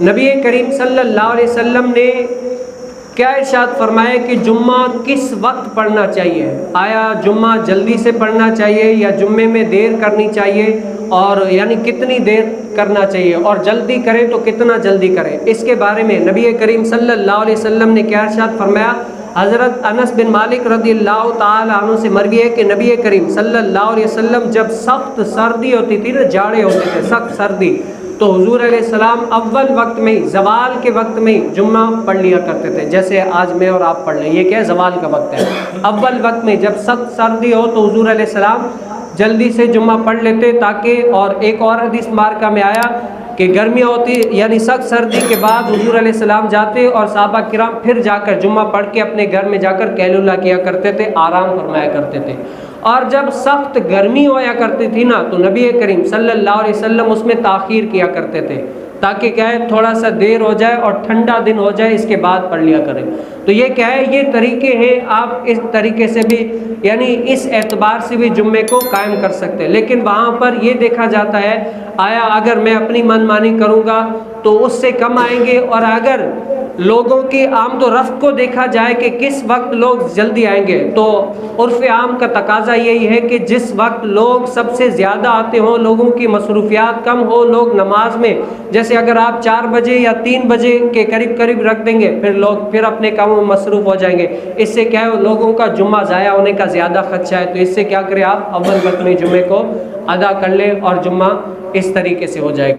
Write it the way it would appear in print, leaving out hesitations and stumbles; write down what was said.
نبی کریم صلی اللہ علیہ وسلم نے کیا ارشاد فرمایا کہ جمعہ کس وقت پڑھنا چاہیے؟ آیا جمعہ جلدی سے پڑھنا چاہیے یا جمعے میں دیر کرنی چاہیے، اور یعنی کتنی دیر کرنا چاہیے، اور جلدی کریں تو کتنا جلدی کریں؟ اس کے بارے میں نبی کریم صلی اللہ علیہ وسلم نے کیا ارشاد فرمایا؟ حضرت انس بن مالک رضی اللہ تعالی عنہ سے مروی ہے کہ نبی کریم صلی اللہ علیہ وسلم جب سخت سردی ہوتی تھی نا، جاڑے ہوتے تھے، سخت سردی، تو حضور علیہ السلام اول وقت میں ہی، زوال کے وقت میں ہی جمعہ پڑھ لیا کرتے تھے، جیسے آج میں اور آپ پڑھ لیں، یہ کیا ہے؟ زوال کا وقت ہے۔ اول وقت میں جب سخت سردی ہو تو حضور علیہ السلام جلدی سے جمعہ پڑھ لیتے، تاکہ، اور ایک اور حدیث مبارکہ میں آیا کہ گرمیاں ہوتی، یعنی سخت سردی کے بعد حضور علیہ السلام جاتے اور صحابہ کرام پھر جا کر جمعہ پڑھ کے اپنے گھر میں جا کر قیلولہ کیا کرتے تھے، آرام فرمایا کرتے تھے۔ اور جب سخت گرمی ہویا کرتی تھی نا، تو نبی کریم صلی اللہ علیہ وسلم اس میں تاخیر کیا کرتے تھے، تاکہ کیا ہے، تھوڑا سا دیر ہو جائے اور ٹھنڈا دن ہو جائے، اس کے بعد پڑھ لیا کریں۔ تو یہ کیا ہے، یہ طریقے ہیں، آپ اس طریقے سے بھی، یعنی اس اعتبار سے بھی جمعے کو قائم کر سکتے ہیں۔ لیکن وہاں پر یہ دیکھا جاتا ہے، آیا اگر میں اپنی من مانی کروں گا تو اس سے کم آئیں گے، اور اگر لوگوں کی آمد و رفت کو دیکھا جائے کہ کس وقت لوگ جلدی آئیں گے، تو عرف عام کا تقاضا یہی ہے کہ جس وقت لوگ سب سے زیادہ آتے ہوں، لوگوں کی مصروفیات کم ہو، لوگ نماز میں، جیسے اگر آپ 4 بجے یا 3 بجے کے قریب رکھ دیں گے، پھر لوگ پھر اپنے کاموں میں مصروف ہو جائیں گے، اس سے کیا ہے، لوگوں کا جمعہ ضائع ہونے کا زیادہ خدشہ ہے۔ تو اس سے کیا کریں، آپ اول وقت میں جمعے کو ادا کر لیں اور جمعہ اس طریقے سے ہو جائے گا۔